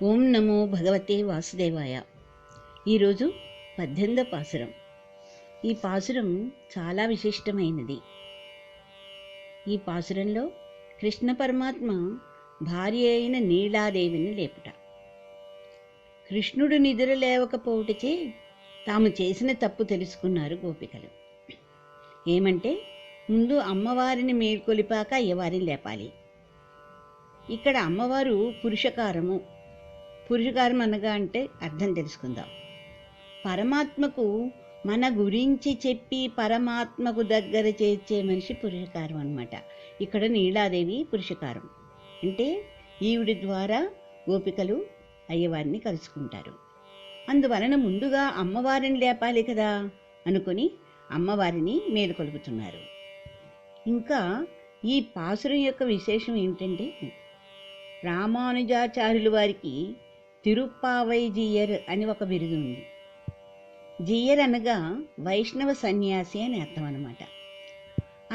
ఓం నమో భగవతే వాసుదేవాయ. ఈరోజు 18వ పాసురం. ఈ పాసురం చాలా విశిష్టమైనది. ఈ పాసురంలో కృష్ణ పరమాత్మ భార్య అయిన నీలాదేవిని లేపుట. కృష్ణుడు నిద్ర లేవకపోవటచే తాము చేసిన తప్పు తెలుసుకున్నారు గోపికలు. ఏమంటే, ముందు అమ్మవారిని మేల్కొలిపాక అయ్యవారిని లేపాలి. ఇక్కడ అమ్మవారు పురుషకారం అనగా అంటే అర్థం తెలుసుకుందాం. పరమాత్మకు మన గురించి చెప్పి పరమాత్మకు దగ్గర చేర్చే మనిషి పురుషకారం అన్నమాట. ఇక్కడ నీలాదేవి పురుషకారం అంటే ఈవిడి ద్వారా గోపికలు అయ్యవారిని కలుసుకుంటారు. అందువలన ముందుగా అమ్మవారిని లేపాలి కదా అనుకుని అమ్మవారిని మేలుకొలుపుతున్నారు. ఇంకా ఈ పాసురం యొక్క విశేషం ఏమిటంటే, రామానుజాచార్యుల వారికి తిరుప్పావై జీయర్ అని ఒక బిరుదు ఉంది. జీయర్ అనగా వైష్ణవ సన్యాసి అని అర్థం అన్నమాట.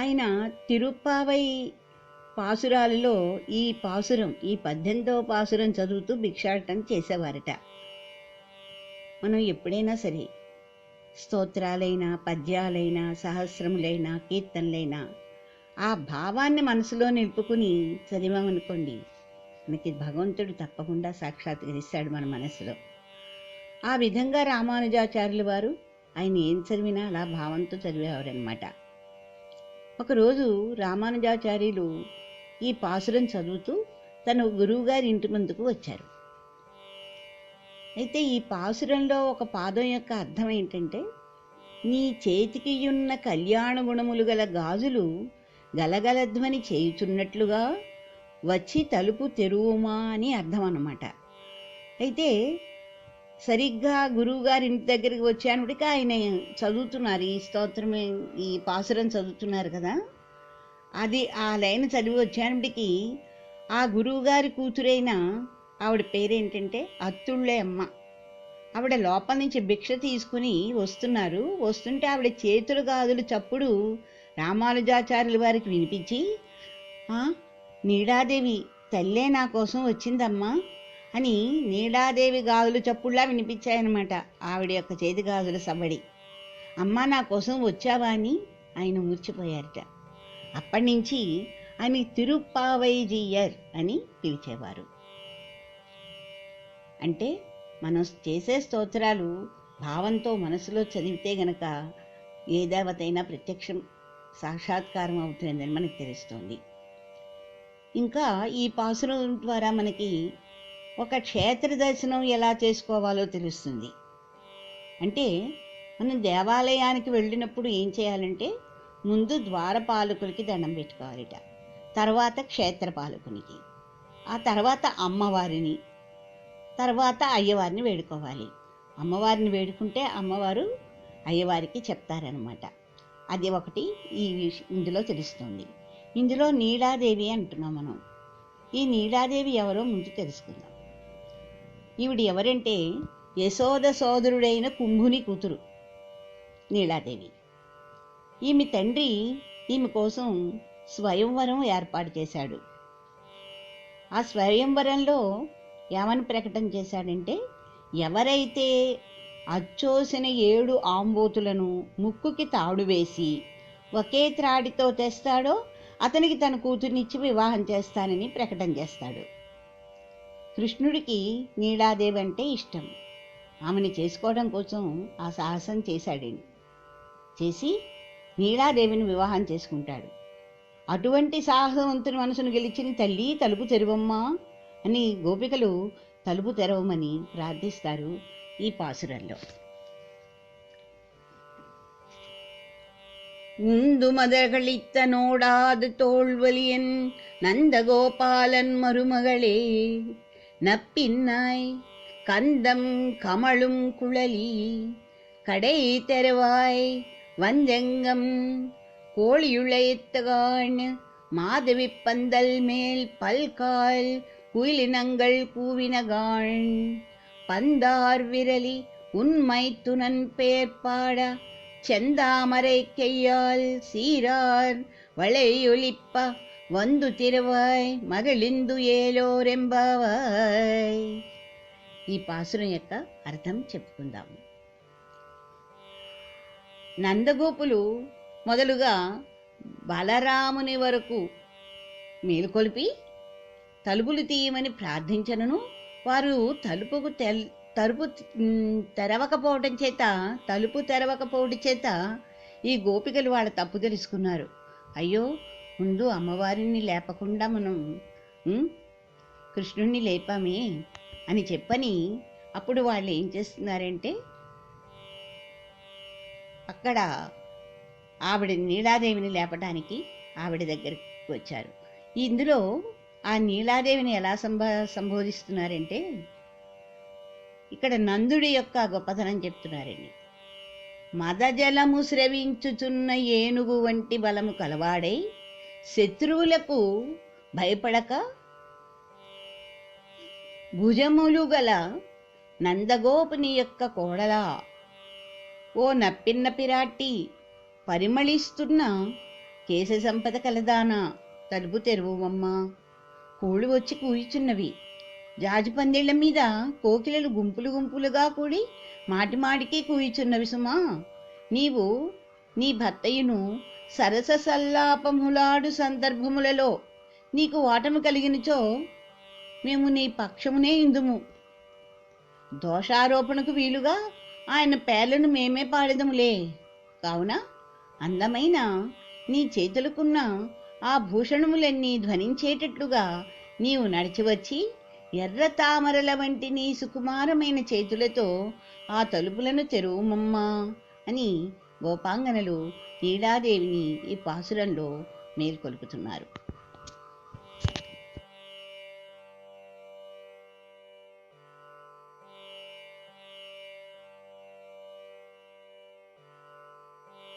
ఆయన తిరుప్పావై పాసురాలలో ఈ 18వ పాసురం చదువుతూ భిక్షాటన చేసేవారట. మనం ఎప్పుడైనా సరే స్తోత్రాలైనా, పద్యాలైనా, సహస్రములైనా, కీర్తనలైనా ఆ భావాన్ని మనసులో నిలుపుకుని చదివామనుకోండి, మనకి భగవంతుడు తప్పకుండా సాక్షాత్కరిస్తాడు మన మనసులో. ఆ విధంగా రామానుజాచార్యుల వారు ఆయన ఏం చదివినా అలా భావంతో చదివేవారనమాట. ఒకరోజు రామానుజాచార్యులు ఈ పాసురం చదువుతూ తన గురువుగారి ఇంటి ముందుకు వచ్చారు. అయితే ఈ పాసురంలో ఒక పాదం యొక్క అర్థం ఏంటంటే, నీ చేతికి ఉన్న కళ్యాణ గుణములు గల గాజులు గలగలధ్వని చేయుచున్నట్లుగా వచ్చి తలుపు తెరువుమా అని అర్థం అన్నమాట. అయితే సరిగ్గా గురువుగారి ఇంటి దగ్గరికి వచ్చానుడికి ఆయన చదువుతున్నారు, ఈ స్తోత్రం, ఈ పాసురం చదువుతున్నారు కదా. అది ఆ లైన్ చదివి వచ్చానుడికి ఆ గురువుగారి కూతురైన ఆవిడ పేరేంటంటే అత్తుళ్ళే అమ్మ. ఆవిడ లోపల నుంచి భిక్ష తీసుకుని వస్తుంటే ఆవిడ చేతులు గాజులు చప్పుడు రామానుజాచార్యుల వారికి వినిపించి, నీలాదేవి తల్లే నా కోసం వచ్చిందమ్మా అని నీలాదేవి గాజులు చప్పుడులా వినిపించాయన్నమాట. ఆవిడ యొక్క చేతి గాజుల సబడి. అమ్మా నా కోసం వచ్చావా అని ఆయన మూర్చిపోయారట. అప్పటి నుంచి ఆయన తిరుప్పావై జీయర్ అని పిలిచేవారు. అంటే మనం చేసే స్తోత్రాలు భావంతో మనసులో చదివితే గనక ఏ దేవతైనా ప్రత్యక్షం సాక్షాత్కారం అవుతుందని మనకు తెలుస్తోంది. ఇంకా ఈ పాసురం ద్వారా మనకి ఒక క్షేత్ర దర్శనం ఎలా చేసుకోవాలో తెలుస్తుంది. అంటే మనం దేవాలయానికి వెళ్ళినప్పుడు ఏం చేయాలంటే, ముందు ద్వారపాలకులకి దండం పెట్టుకోవాలిట, తర్వాత క్షేత్రపాలకునికి, ఆ తర్వాత అమ్మవారిని, తర్వాత అయ్యవారిని వేడుకోవాలి. అమ్మవారిని వేడుకుంటే అమ్మవారు అయ్యవారికి చెప్తారనమాట. అది ఒకటి ఇందులో తెలుస్తుంది. ఇందులో నీలాదేవి అంటున్నాం మనం. ఈ నీలాదేవి ఎవరో ముందు తెలుసుకుందాం. ఈవిడ ఎవరంటే యశోద సోదరుడైన కుంభుని కూతురు నీలాదేవి. ఈమె తండ్రి ఈమె కోసం స్వయంవరం ఏర్పాటు చేశాడు. ఆ స్వయంవరంలో ఏమని ప్రకటన చేశాడంటే, ఎవరైతే అచ్చోసిన 7 ఆంబోతులను ముక్కుకి తాడు వేసి ఒకే త్రాడితో తెస్తాడో అతనికి తన కూతుర్నిచ్చి వివాహం చేస్తానని ప్రకటన చేస్తాడు. కృష్ణుడికి నీలాదేవి అంటే ఇష్టం. ఆమెను చేసుకోవడం కోసం ఆ సాహసం చేసి నీలాదేవిని వివాహం చేసుకుంటాడు. అటువంటి సాహసవంతుని మనసును గెలిచిన తల్లి తలుపు తెరవమ్మా అని గోపికలు తలుపు తెరవమని ప్రార్థిస్తారు ఈ పాసురంలో. உந்து மதகளித்த நோடாது தோல்வலியன் நந்தகோபாலன் மருமகளே, நப்பின்னாய் கந்தம் கமழும் குழலி கடை தெருவாய் வந்தெங்கம் கோழியுழைத்தகான் மாதவி பந்தல் மேல் பல்கால் குயிலினங்கள் கூவினகான் பந்தார் விரலி உண்மை துணன் பேர்பாட செந்தாமரை கையால் சீரார் வளையொலிப்ப வந்து திருவாய் மகிழிந்து ஏலோரெம்பாவாய். ఈ పాసురం యొక్క అర్థం చెప్పుకుందాం. నందగోపులు మొదలుగా బలరాముని వరకు మేలుకొలిపి తలుపులు తీయమని ప్రార్థించనను వారు తలుపు తెరవకపోవడం చేత ఈ గోపికలు వాళ్ళ తప్పు తెలుసుకున్నారు. అయ్యో, ముందు అమ్మవారిని లేపకుండా మనం కృష్ణుణ్ణి లేపామే అని చెప్పని అప్పుడు వాళ్ళు ఏం చేస్తున్నారంటే అక్కడ ఆవిడ నీలాదేవిని లేపడానికి ఆవిడ దగ్గరికి వచ్చారు. ఇందులో ఆ నీలాదేవిని ఎలా సంబోధిస్తున్నారంటే ఇక్కడ నందుడి యొక్క గొప్పతనం చెప్తున్నారండి. మదజలము స్రవించుచున్న ఏనుగు వంటి బలము కలవాడై శత్రువులకు భయపడక భుజములు గల నందగోపుని యొక్క కోడలా, ఓ నప్పిన్న పిరాట్టి, పరిమళిస్తున్న కేశ సంపద కలదానా, తలుపు తెరువమ్మా. కోళ్ళు వచ్చి కూయిచున్నవి. జాజుపందిళ్ల మీద కోకిలలు గుంపులు గుంపులుగా కూడి మాటిమాటికి కూయిచున్నవి సుమా. నీవు నీ భర్తయును సరస సల్లాపములాడు సందర్భములలో నీకు ఓటమి కలిగినచో మేము నీ పక్షమునే ఇందుము. దోషారోపణకు వీలుగా ఆయన పేర్లను మేమే పాడెదములే. కావున అందమైన నీ చేతులకున్న ఆ భూషణములన్నీ ధ్వనించేటట్లుగా నీవు నడిచివచ్చి ఎర్ర తామరల వంటి నీ సుకుమారమైన చేతులతో ఆ తలుపులను తెరువుమమ్మా అని గోపాంగనలు నీలాదేవిని ఈ పాసురంలో మేల్కొలుపుతున్నారు.